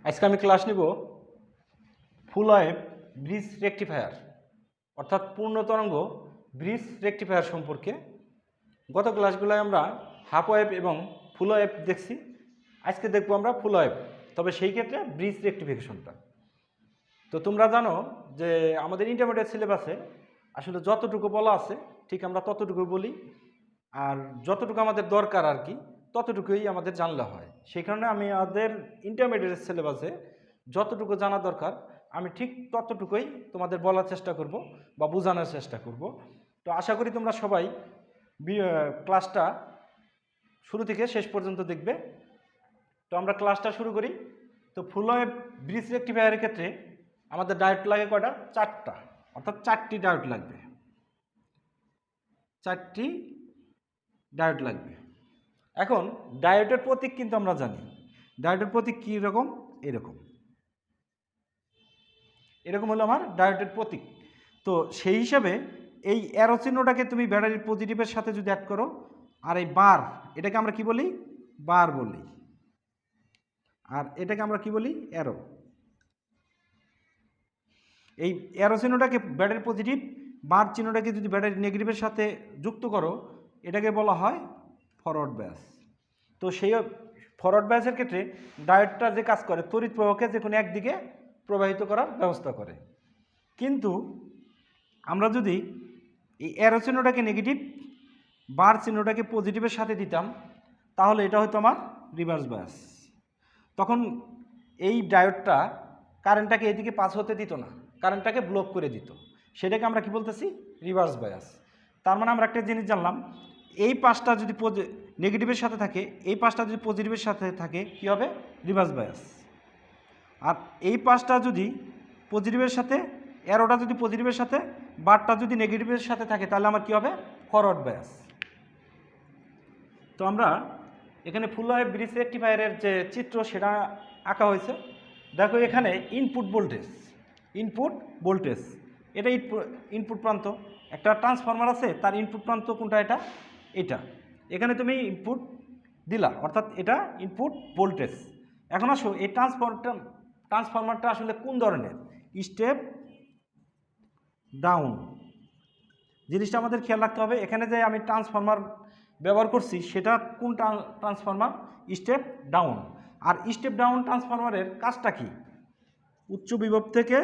আজকে আমি ক্লাস নিব ফুল ওয়েভ ব্রিজ রেকটিফায়ার অর্থাৎ পূর্ণ তরঙ্গ ব্রিজ রেকটিফায়ার সম্পর্কে। গত ক্লাসগুলোয় আমরা হাফ ওয়েভ এবং ফুল ওয়েভ দেখছি, আজকে দেখব আমরা ফুল ওয়েভ, তবে সেই ক্ষেত্রে ব্রিজ রেকটিফিকেশনটা। তো তোমরা জানো যে আমাদের ইন্টারমিডিয়েট সিলেবাসে আসলে যতটুকু বলা আছে ঠিক আমরা ততটুকু বলি, আর যতটুকু আমাদের দরকার আর কি ততটুকুই আমাদের জানলে হয়। সেই কারণে আমি আমাদের ইন্টারমিডিয়েট সিলেবাসে যতটুকু জানা দরকার আমি ঠিক ততটুকুই তোমাদের বলার চেষ্টা করব বা বোঝানোর চেষ্টা করব। তো আশা করি তোমরা সবাই ক্লাসটা শুরু থেকে শেষ পর্যন্ত দেখবে। তো আমরা ক্লাসটা শুরু করি। তো ফুল ওয়েভ ব্রিজ রেকটিফায়ারের ক্ষেত্রে আমাদের ডায়োড লাগে কয়টা? চারটা, অর্থাৎ চারটি ডায়োড লাগবে, চারটি ডায়োড লাগবে। এখন ডায়োডের প্রতীক কিন্তু আমরা জানি, ডায়োডের প্রতীক কী রকম? এরকম এরকম হলো আমার ডায়োডের প্রতীক। তো সেই হিসাবে এই অ্যারো চিহ্নটাকে তুমি ব্যাটারির পজিটিভের সাথে যদি অ্যাড করো, আর এই বার, এটাকে আমরা কি বলি? বার বলি। আর এটাকে আমরা কি বলি? অ্যারো। এই অ্যারো চিহ্নটাকে ব্যাটারির পজিটিভ, বার চিহ্নটাকে যদি ব্যাটারির নেগেটিভের সাথে যুক্ত করো, এটাকে বলা হয় ফরওয়ার্ড ব্যাস। তো সেই ফরওয়ার্ড ব্যাসের ক্ষেত্রে ডায়োডটা যে কাজ করে, তড়িৎ প্রবাহকে যে কোনো একদিকে প্রবাহিত করার ব্যবস্থা করে। কিন্তু আমরা যদি এই অ্যারো চিহ্নটাকে নেগেটিভ, বার চিহ্নটাকে পজিটিভের সাথে দিতাম, তাহলে এটা হয়তো আমার রিভার্স বায়াস। তখন এই ডায়োডটা কারেন্টটাকে এদিকে পাস হতে দিত না, কারেন্টটাকে ব্লক করে দিত। সেটাকে আমরা কি বলতেছি? Reverse bias. তার মানে আমরা একটা জিনিস জানলাম, এই পাশটা যদি নেগেটিভের সাথে থাকে, এই পাশটা যদি পজিটিভের সাথে থাকে, কি হবে? Reverse bias. আর এই পাশটা যদি পজিটিভের সাথে, অ্যারোটা যদি পজিটিভের সাথে, বারটা যদি নেগেটিভের সাথে থাকে, তাহলে আমার কি হবে? Forward bias. তো আমরা এখানে ফুল ওয়েভ ব্রিজ রেকটিফায়ারের যে চিত্র সেটা আঁকা হয়েছে। দেখো এখানে ইনপুট ভোল্টেজ, এটা ইনপুট প্রান্ত। একটা ট্রান্সফরমার আছে, তার ইনপুট প্রান্ত কোনটা? এটা। এখানে তুমি ইনপুট দিলা, অর্থাৎ এটা ইনপুট ভোল্টেজ। এখন আসো এই ট্রান্সফরমারটা আসলে কোন ধরনের? Step down. জিনিসটা আমাদের খেয়াল রাখতে হবে। এখানে যে আমি ট্রান্সফরমার ব্যবহার করছি সেটা কোন ট্রান্সফরমার? Step down. আর স্টেপ ডাউন ট্রান্সফরমারের কাজটা কি? উচ্চ বিভব থেকে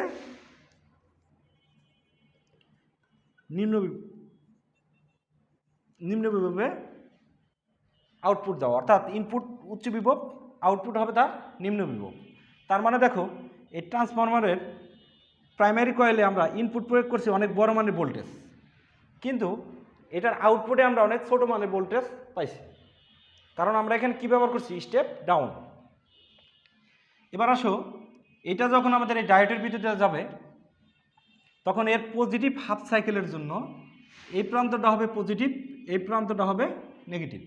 নিম্ন বিভবে আউটপুট দেওয়া, অর্থাৎ ইনপুট উচ্চ বিভব, আউটপুট হবে তার নিম্ন বিভব। তার মানে দেখো এই ট্রান্সফরমারের প্রাইমারি কয়েলে আমরা ইনপুট প্রয়োগ করছি অনেক বড় মানের ভোল্টেজ, কিন্তু এটার আউটপুটে আমরা অনেক ছোটো মানের ভোল্টেজ পাইছি, কারণ আমরা এখানে কী ব্যবহার করছি? Step down. এবার আসো, এটা যখন আমাদের এই ডায়োডের ভিতরে যাবে, তখন এর পজিটিভ হাফ সাইকেলের জন্য এই প্রান্তটা হবে পজিটিভ, এই প্রান্তটা হবে নেগেটিভ।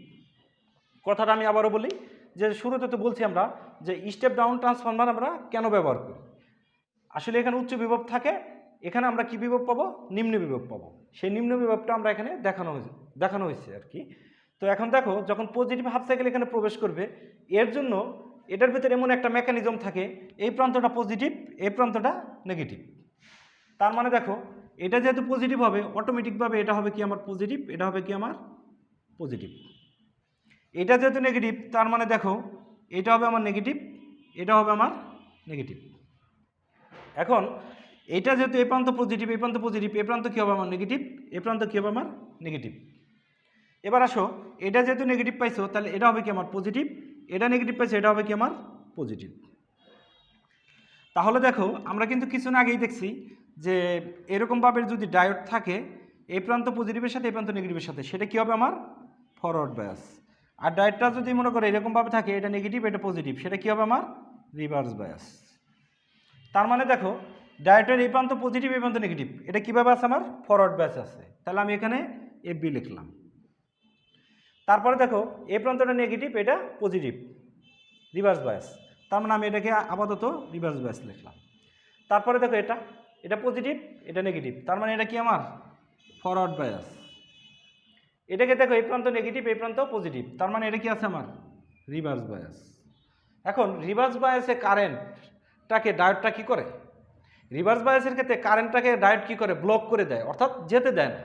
কথাটা আমি আবারও বলি, যে শুরুতে তো বলছি আমরা যে স্টেপ ডাউন ট্রান্সফরমার আমরা কেন ব্যবহার করি। আসলে এখানে উচ্চ বিভব থাকে, এখানে আমরা কি বিভব পাবো? নিম্ন বিভব পাবো। সেই নিম্ন বিভবটা আমরা এখানে দেখানো হয়েছে আর কি। তো এখন দেখো, যখন পজিটিভ হাফ সাইকেল এখানে প্রবেশ করবে, এর জন্য এটার ভিতরে এমন একটা মেকানিজম থাকে, এই প্রান্তটা পজিটিভ, এই প্রান্তটা নেগেটিভ। তার মানে দেখো, এটা যেহেতু পজিটিভ হবে, অটোমেটিকভাবে এটা হবে কি আমার পজিটিভ, এটা হবে কি আমার পজিটিভ। এটা যেহেতু নেগেটিভ, তার মানে দেখো এটা হবে আমার নেগেটিভ, এটা হবে আমার নেগেটিভ। এখন এটা যেহেতু এই প্রান্ত পজিটিভ, এই প্রান্ত পজিটিভ, এই প্রান্ত কী হবে? আমার নেগেটিভ, এই প্রান্ত কী হবে? আমার নেগেটিভ। এবার আসো, এটা যেহেতু নেগেটিভ পাইছো, তাহলে এটা হবে কি? আমার পজিটিভ। এটা নেগেটিভ পাইছো, এটা হবে কি? আমার পজিটিভ। তাহলে দেখো, আমরা কিন্তু কিছুদিন আগেই দেখছি যে এরকমভাবে যদি ডায়োড থাকে, এই প্রান্ত পজিটিভের সাথে এই প্রান্ত নেগেটিভের সাথে, সেটা কী হবে? আমার ফরওয়ার্ড বায়াস। আর ডায়োডটা যদি মনে করো এরকমভাবে থাকে, এটা নেগেটিভ, এটা পজিটিভ, সেটা কী হবে? আমার রিভার্স বায়াস। তার মানে দেখো, ডায়োডের এই প্রান্ত পজিটিভ, এই প্রান্ত নেগেটিভ, এটা কীভাবে আছে? আমার ফরওয়ার্ড ব্যাস আছে। তাহলে আমি এখানে FB লিখলাম। তারপরে দেখো, এই প্রান্তটা নেগেটিভ, এটা পজিটিভ, রিভার্স বায়াস। তার মানে আমি এটাকে আপাতত রিভার্স বায়াস লিখলাম। তারপরে দেখো, এটা পজিটিভ, এটা নেগেটিভ, তার মানে এটা কি? আমার ফরওয়ার্ড বায়াস। এটাকে দেখো, এই প্রান্ত নেগেটিভ, এই প্রান্ত পজিটিভ, তার মানে এটা কি আছে? আমার রিভার্স বায়াস। এখন রিভার্স বায়াসে কারেন্টটাকে ডায়োডটা কী করে, রিভার্স বায়াসের ক্ষেত্রে কারেন্টটাকে ডায়োড কী করে, ব্লক করে দেয়, অর্থাৎ যেতে দেয় না।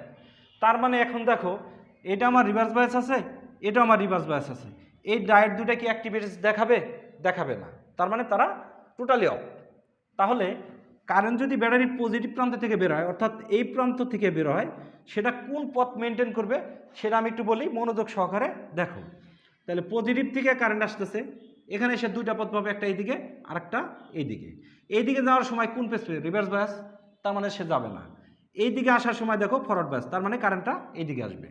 তার মানে এখন দেখো এটা আমার রিভার্স বায়াস আছে, এটা আমার রিভার্স বায়াস আছে, এই ডায়োড দুটা কি অ্যাক্টিভিটিস দেখাবে, দেখাবে না। তার মানে তারা টোটালি অফ। তাহলে কারেন্ট যদি ব্যাটারির পজিটিভ প্রান্ত থেকে বের হয়, অর্থাৎ এই প্রান্ত থেকে বের হয়, সেটা কোন পথ মেনটেন করবে সেটা আমি একটু বলি, মনোযোগ সহকারে দেখো। তাহলে পজিটিভ থেকে কারেন্ট আসতেছে, এখানে এসে দুইটা পথ পাবে, একটা এইদিকে আর একটা এইদিকে। এইদিকে যাওয়ার সময় কোন পেস পেয়ে, রিভার্স বায়াস, তার মানে সে যাবে না। এইদিকে আসার সময় দেখো ফরওয়ার্ড বায়াস, তার মানে কারেন্টটা এইদিকে আসবে।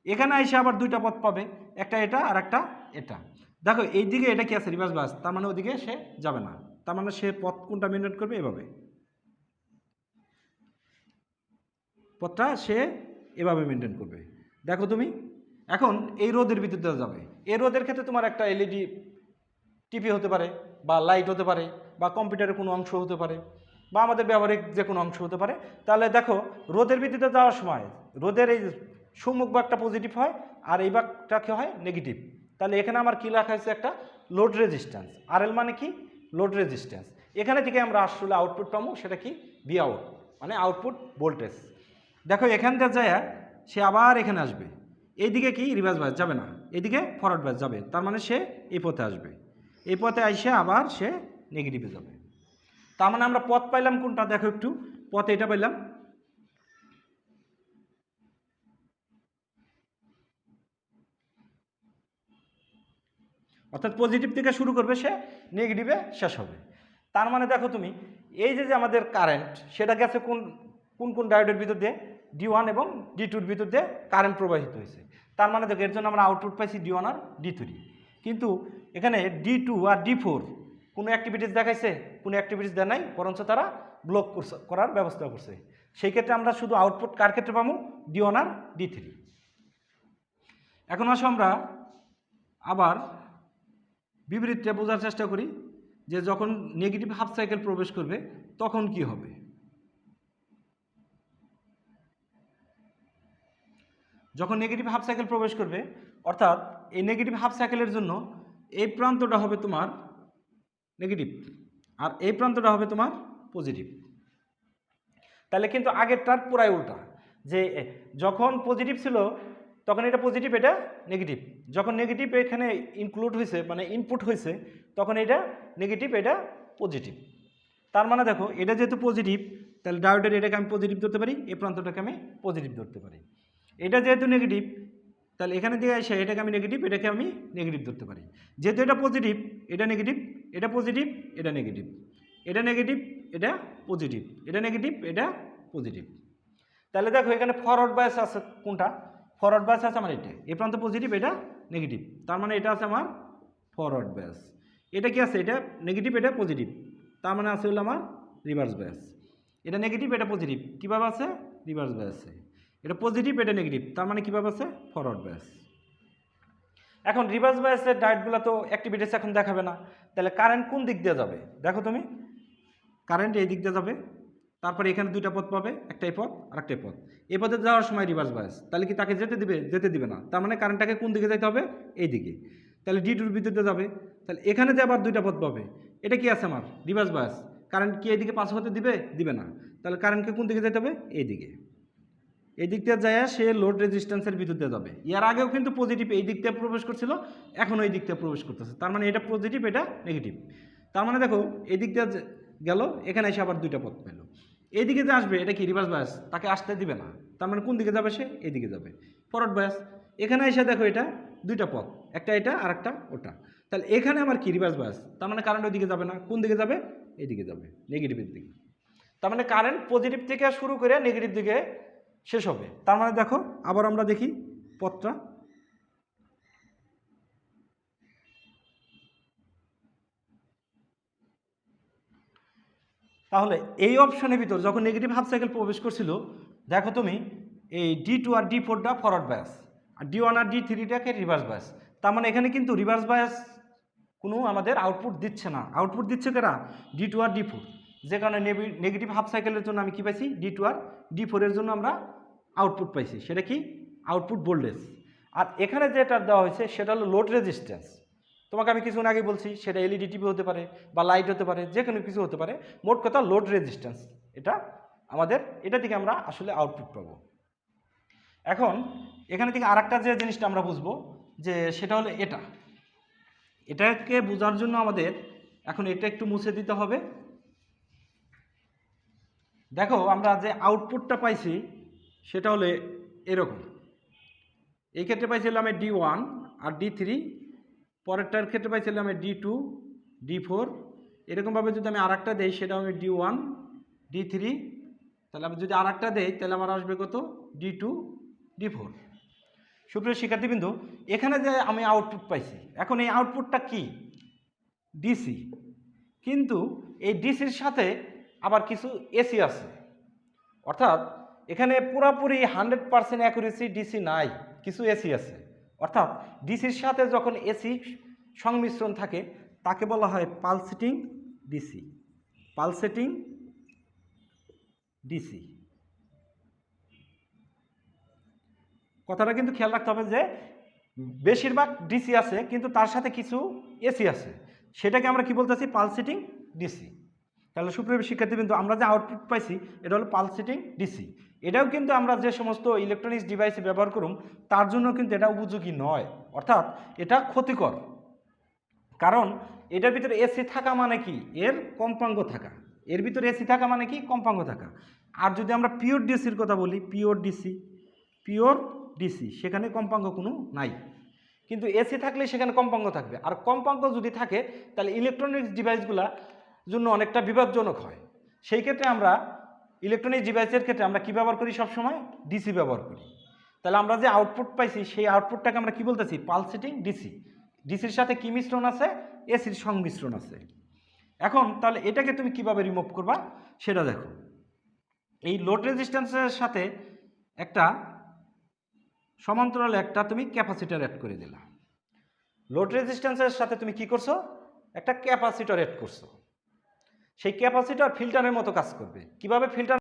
এখানে এসে আবার দুইটা পথ পাবে, একটা এটা আর একটা এটা। দেখো এইদিকে এটা কি আছে, রিভার্স বায়াস, তার মানে ওদিকে সে যাবে না। তার মানে সে পথ কোনটা মেনটেন করবে, এভাবে পথটা সে এভাবে মেনটেন করবে। দেখো তুমি এখন এই রোদের ভিতর দিয়ে যাবে, এই রোদের ক্ষেত্রে তোমার একটা এলইডি টিভি হতে পারে, বা লাইট হতে পারে, বা কম্পিউটারের কোনো অংশ হতে পারে, বা আমাদের ব্যবহারিক যে কোনো অংশ হতে পারে। তাহলে দেখো রোদের ভিত্তিতে যাওয়ার সময় রোদের এই সম্মুখ ভাগটা পজিটিভ হয়, আর এই ভাগটা কী হয়, নেগেটিভ। তাহলে এখানে আমার কী লেখা হয়েছে, একটা লোড রেজিস্ট্যান্স, আরএল মানে কি, লোড রেজিস্ট্যান্স। এখানে থেকে আমরা আসলে আউটপুট পাবো, সেটা কি, ভি আউট, মানে আউটপুট ভোল্টেজ। দেখো এখান থেকে যায় সে আবার এখানে আসবে, এইদিকে কি রিভার্স বায়াস যাবে না, এইদিকে ফরওয়ার্ড বায়াস যাবে। তার মানে সে এই পথে আসবে, এই পথে আইসে আবার সে নেগেটিভে যাবে। তার মানে আমরা পথ পাইলাম কোনটা, দেখো একটু, পথ এটা পাইলাম। অর্থাৎ পজিটিভ থেকে শুরু করবে, সে নেগেটিভে শেষ হবে। তার মানে দেখো তুমি এই যে আমাদের কারেন্ট, সেটা গেছে কোন কোন কোন ডায়োডের ভিতর দিয়ে, D1 এবং D2-র ভিতর দিয়ে কারেন্ট প্রবাহিত হয়েছে। তার মানে দেখো এর জন্য আমরা আউটপুট পাইছি D1 আর D3। কিন্তু এখানে D2 আর D4 কোনো অ্যাক্টিভিটিস দেখাইছে, কোনো অ্যাক্টিভিটিস দেয় নাই, বরঞ্চ তারা ব্লক করার ব্যবস্থা করছে। সেই ক্ষেত্রে আমরা শুধু আউটপুট কার ক্ষেত্রে পাবো, D1 আর D3। এখন আসো আমরা আবার বিপরীতটা বোঝার চেষ্টা করি, যে যখন নেগেটিভ হাফ সাইকেল প্রবেশ করবে তখন কি হবে। যখন নেগেটিভ হাফ সাইকেল প্রবেশ করবে, অর্থাৎ এই নেগেটিভ হাফ সাইকেলের জন্য এই প্রান্তটা হবে তোমার নেগেটিভ, আর এই প্রান্তটা হবে তোমার পজিটিভ। তাহলে কিন্তু আগেরটার পুরাই উল্টা, যে যখন পজিটিভ ছিল তখন এটা পজিটিভ, এটা নেগেটিভ। যখন নেগেটিভ এখানে ইনক্লুড হয়েছে, মানে ইনপুট হয়েছে, তখন এটা নেগেটিভ, এটা পজিটিভ। তার মানে দেখো এটা যেহেতু পজিটিভ, তাহলে ডায়োডের এটাকে আমি পজিটিভ ধরতে পারি, এই প্রান্তটাকে আমি পজিটিভ ধরতে পারি। এটা যেহেতু নেগেটিভ, তাহলে এখানে দিয়ে আসে এটাকে আমি নেগেটিভ, এটাকে আমি নেগেটিভ ধরতে পারি। যেহেতু এটা পজিটিভ, এটা নেগেটিভ, এটা পজিটিভ, এটা নেগেটিভ, এটা নেগেটিভ, এটা পজিটিভ, এটা নেগেটিভ, এটা পজিটিভ। তাহলে দেখো এখানে ফরওয়ার্ড বায়াস আছে কোনটা, ফরওয়ার্ড বায়াস আছে আমার এটা, এই প্রান্ত পজিটিভ, এটা নেগেটিভ। তার মানে এটা আছে আমার ফরওয়ার্ড বায়াস। এটা কি আছে, এটা নেগেটিভ, এটা পজিটিভ, তার মানে আছে হলো আমার রিভার্স বায়াস। এটা নেগেটিভ, এটা পজিটিভ, কীভাবে আছে, রিভার্স বায়াসে। এটা পজিটিভ, এটা নেগেটিভ, তার মানে কীভাবে আছে, ফরওয়ার্ড বায়াস। এখন রিভার্স বায়াসের ডায়োডগুলো তো অ্যাক্টিভিটিস এখন দেখাবে না, তাহলে কারেন্ট কোন দিক দিয়ে যাবে, দেখো তুমি, কারেন্ট এই দিক দিয়ে যাবে। তারপরে এখানে দুইটা পথ পাবে, একটা এই পথ আর একটা এই পথ। এই পথে যাওয়ার সময় রিভার্স বায়াস, তাহলে কি তাকে যেতে দিবে, যেতে দিবে না। তার মানে কারেন্টটাকে কোন দিকে যেতে হবে, এই দিকে। তাহলে D2-র ভিতরে যাবে, তাহলে এখানে যে আবার দুইটা পথ পাবে, এটা কি আছে আমার রিভার্স বায়াস, কারেন্ট কি এইদিকে পাস হতে দিবে, দিবে না। তাহলে কারেন্টকে কোন দিকে যেতে হবে, এই দিকে। এই দিক দিয়ে যায় সে লোড রেজিস্ট্যান্সের ভিতর দিয়ে যাবে। এর আগেও কিন্তু পজিটিভ এই দিক দিয়ে প্রবেশ করছিল, এখন এই দিক দিয়ে প্রবেশ করতেছে। তার মানে এটা পজিটিভ, এটা নেগেটিভ। তার মানে দেখো এই দিক দিয়ে গেল, এখানে এসে আবার দুইটা পথ পেল। এইদিকে যে আসবে এটা কি রিভার্স বায়াস, তাকে আসতে দিবে না। তার মানে কোন দিকে যাবে, সে এইদিকে যাবে, ফরওয়ার্ড বায়াস। এখানে এসে দেখো এটা দুইটা পথ, একটা এটা আর একটা ওটা। তাহলে এখানে আমার কি রিভার্স বায়াস, তার মানে কারেন্ট ওই দিকে যাবে না, কোন দিকে যাবে, এইদিকে যাবে, নেগেটিভের দিকে। তার মানে কারেন্ট পজিটিভ থেকে শুরু করে নেগেটিভ দিকে শেষ হবে। তার মানে দেখো আবার আমরা দেখি পথটা, তাহলে এই অপশনের ভিতর যখন নেগেটিভ হাফ সাইকেল প্রবেশ করছিল, দেখো তুমি এই D2 আর D4টা ফরওয়ার্ড বায়াস, আর D1 আর D3টাকে রিভার্স বায়াস। তার মানে এখানে কিন্তু রিভার্স বায়াস কোনো আমাদের আউটপুট দিচ্ছে না, আউটপুট দিচ্ছে কারা, D2 আর D4। যে কারণে নেগেটিভ হাফ সাইকেলের জন্য আমি কি পাইছি, D2 আর D4 এর জন্য আমরা আউটপুট পাইছি, সেটা কি, আউটপুট ভোল্টেজ। আর এখানে যেটা দেওয়া হয়েছে সেটা হলো লোড রেজিস্ট্যান্স। তোমাকে আমি কিছুক্ষণ আগে বলছি সেটা এলইডি টিভি হতে পারে বা লাইট হতে পারে, যে কোনো কিছু হতে পারে। মোট কথা লোড রেজিস্ট্যান্স, এটা আমাদের, এটা থেকে আমরা আসলে আউটপুট পাবো। এখন এখানে থেকে আরেকটা যে জিনিসটা আমরা বুঝবো যে সেটা হলো এটাকে বোঝার জন্য আমাদের এখন এটা একটু মুছে দিতে হবে। দেখো আমরা যে আউটপুটটা পাইছি সেটা হলো এরকম। এই ক্ষেত্রে পাইছিলাম আমি D1 আর D3, পরেরটার ক্ষেত্রে পাইছিলাম আমি D2 D4, এরকমভাবে যদি আমি আরেকটা দেই সেটা আমি D1 D3, তাহলে আমি যদি আরেকটা দেই তাহলে আমার আসবে কত D2 D4। সুপ্রিয় শিক্ষার্থীবৃন্দু, এখানে যে আমি আউটপুট পাইছি, এখন এই আউটপুটটা কি ডিসি, কিন্তু এই ডিসির সাথে আবার কিছু এসি আছে, অর্থাৎ এখানে পুরোপুরি 100% অ্যাকুরেসি ডিসি নাই, কিছু এসি আছে। অর্থাৎ ডিসির সাথে যখন এসি সংমিশ্রণ থাকে তাকে বলা হয় পালসেটিং ডিসি, পালসেটিং ডিসি। কথাটা কিন্তু খেয়াল রাখতে হবে যে বেশিরভাগ ডিসি আছে কিন্তু তার সাথে কিছু এসি আছে, সেটাকে আমরা কি বলতেছি পালসেটিং ডিসি। তাহলে সুপ্রিয় শিক্ষার্থীবৃন্দ, আমরা যে আউটপুট পাইছি এটা হলো পালসেটিং ডিসি। এটাও কিন্তু আমরা যে সমস্ত ইলেকট্রনিক্স ডিভাইসে ব্যবহার করুম তার জন্য কিন্তু এটা উপযোগী নয়, অর্থাৎ এটা ক্ষতিকর। কারণ এটার ভিতরে এসি থাকা মানে কি এর কম্পাঙ্ক থাকা, এর ভিতরে এসি থাকা মানে কি কম্পাঙ্ক থাকা। আর যদি আমরা পিওর ডিসির কথা বলি, পিওর ডিসি সেখানে কম্পাঙ্ক কোনো নাই, কিন্তু এসি থাকলে সেখানে কম্পাঙ্ক থাকবে। আর কম্পাঙ্ক যদি থাকে তাহলে ইলেকট্রনিক্স ডিভাইসগুলা জন্য অনেকটা বিপজ্জনক হয়। সেই ক্ষেত্রে আমরা ইলেকট্রনিক্স ডিভাইসের ক্ষেত্রে আমরা কী ব্যবহার করি, সবসময় ডিসি ব্যবহার করি। তাহলে আমরা যে আউটপুট পাইছি সেই আউটপুটটাকে আমরা কি বলতেছি পালসেটিং ডিসি। ডিসির সাথে কি মিশ্রণ আছে, এসির সংমিশ্রণ আছে। এখন তাহলে এটাকে তুমি কিভাবে রিমুভ করবা সেটা দেখো। এই লোড রেজিস্ট্যান্সের সাথে একটা সমান্তরাল একটা তুমি ক্যাপাসিটর অ্যাড করে দিলা। লোড রেজিস্ট্যান্সের সাথে তুমি কি করছো, একটা ক্যাপাসিটর অ্যাড করছো। সেই ক্যাপাসিটর ফিল্টারের মতো কাজ করবে। কিভাবে ফিল্টার